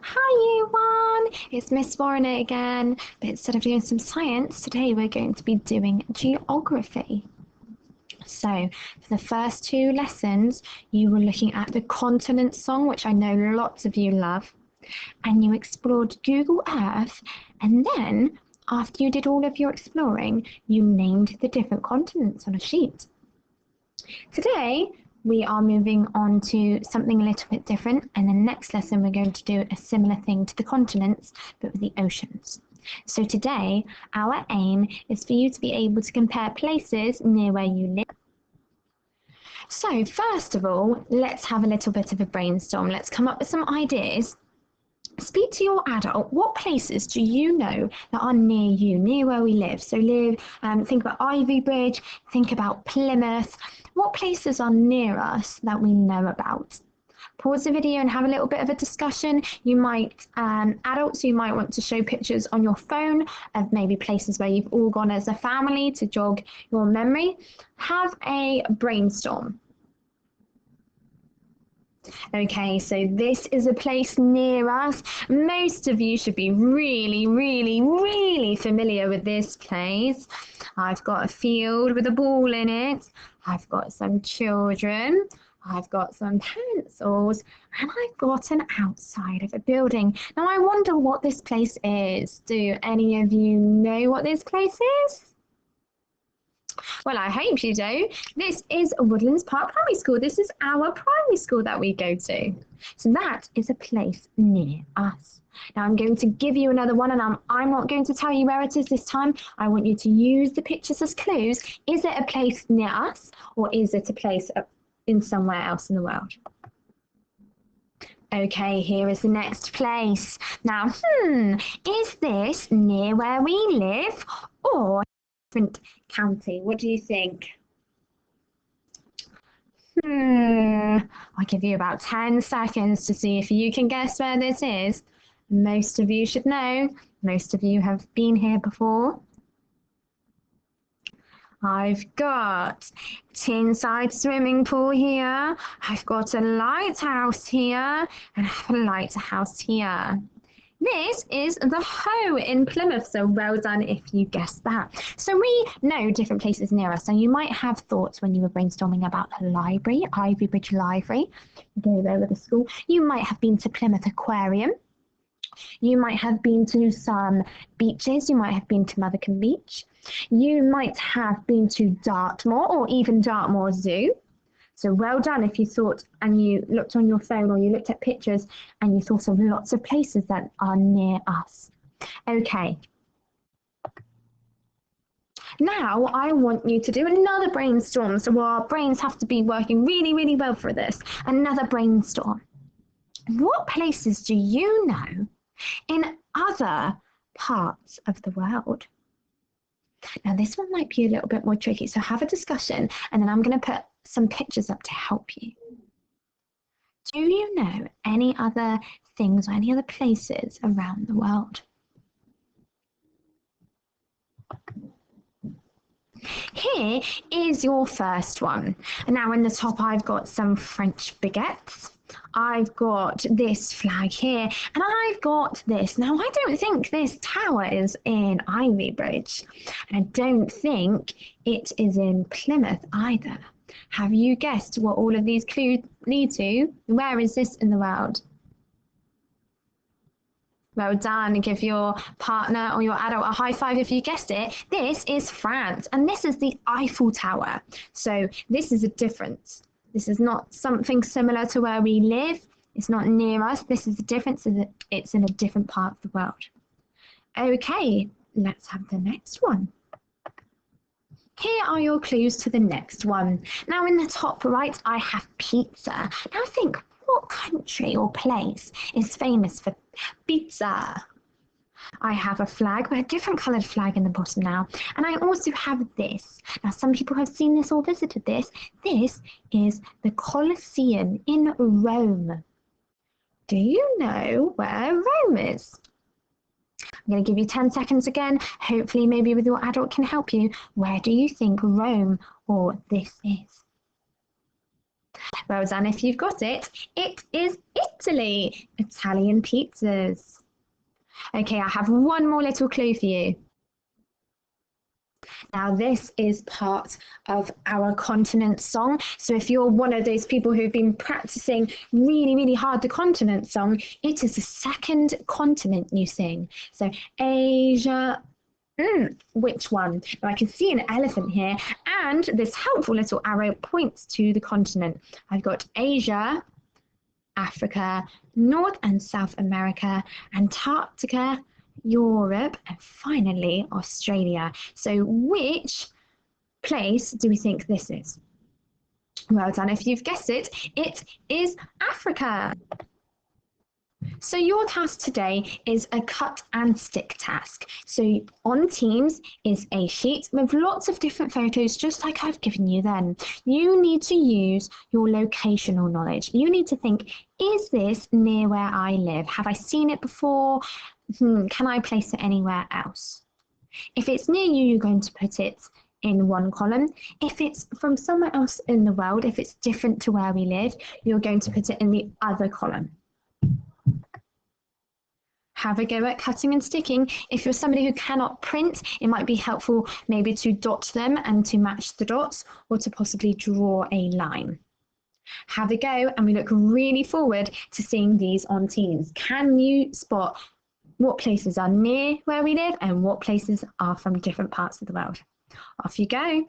Hi, year one! It's Miss Warner again, but instead of doing some science, today we're going to be doing geography. So, for the first two lessons, you were looking at the continent song, which I know lots of you love, and you explored Google Earth, and then, after you did all of your exploring, you named the different continents on a sheet. Today, we are moving on to something a little bit different, and the next lesson we're going to do a similar thing to the continents, but with the oceans. So today, our aim is for you to be able to compare places near where you live. So first of all, let's have a little bit of a brainstorm. Let's come up with some ideas. Speak to your adult. What places do you know that are near you, near where we live? So think about Ivy Bridge, think about Plymouth. What places are near us that we know about? Pause the video and have a little bit of a discussion. You might, adults, you might want to show pictures on your phone of maybe places where you've all gone as a family to jog your memory. Have a brainstorm. Okay, so this is a place near us. Most of you should be really, really, really familiar with this place. I've got a field with a ball in it. I've got some children. I've got some pencils, and I've got an outside of a building. Now, I wonder what this place is. Do any of you know what this place is? Well, I hope you do. This is Woodlands Park Primary School. This is our primary school that we go to. So that is a place near us. Now I'm going to give you another one, and I'm not going to tell you where it is this time. I want you to use the pictures as clues. Is it a place near us, or is it a place in somewhere else in the world? Okay, here is the next place. Now, is this near where we live, or different county? What do you think? I'll give you about 10 seconds to see if you can guess where this is. Most of you should know. Most of you have been here before. I've got Tinside swimming pool here. I've got a lighthouse here, and I have a lighthouse here. This is the Hoe in Plymouth, so well done if you guessed that. So we know different places near us, and you might have thoughts when you were brainstorming about the library, Ivy Bridge Library. You go there with the school. You might have been to Plymouth Aquarium. You might have been to some beaches. You might have been to Mothercombe Beach. You might have been to Dartmoor or even Dartmoor Zoo. So well done if you thought and you looked on your phone or you looked at pictures and you thought of lots of places that are near us. Okay. Now I want you to do another brainstorm. So our brains have to be working really, really well for this. Another brainstorm. What places do you know in other parts of the world? Now this one might be a little bit more tricky, so have a discussion and then I'm going to put some pictures up to help you. Do you know any other things or any other places around the world? Here is your first one. And now in the top I've got some French baguettes. I've got this flag here, and I've got this. Now, I don't think this tower is in Ivy Bridge, and I don't think it is in Plymouth either. Have you guessed what all of these clues lead to? Where is this in the world? Well done. Give your partner or your adult a high five if you guessed it. This is France, and this is the Eiffel Tower. So this is a difference. This is not something similar to where we live. It's not near us. This is the difference. It's in a different part of the world. Okay, let's have the next one. Here are your clues to the next one. Now in the top right, I have pizza. Now think, what country or place is famous for pizza? I have a flag, but a different coloured flag in the bottom now. And I also have this. Now, some people have seen this or visited this. This is the Colosseum in Rome. Do you know where Rome is? I'm going to give you 10 seconds again. Hopefully, maybe with your adult can help you. Where do you think Rome or this is? Well done if you've got it. It is Italy. Italian pizzas. Okay, I have one more little clue for you. Now, this is part of our continent song. So, if you're one of those people who've been practicing really, really hard the continent song, it is the second continent you sing. So, Asia. Which one? Now, I can see an elephant here, and this helpful little arrow points to the continent. I've got Asia, Africa, North and South America, Antarctica, Europe, and finally Australia. So which place do we think this is? Well done. If you've guessed it, it is Africa. So your task today is a cut and stick task. So on Teams is a sheet with lots of different photos, just like I've given you then. You need to use your locational knowledge. You need to think, is this near where I live? Have I seen it before? Can I place it anywhere else? If it's near you, you're going to put it in one column. If it's from somewhere else in the world, if it's different to where we live, you're going to put it in the other column. Have a go at cutting and sticking. If you're somebody who cannot print, it might be helpful maybe to dot them and to match the dots, or to possibly draw a line. Have a go, and we look really forward to seeing these on Teams. Can you spot what places are near where we live and what places are from different parts of the world? Off you go.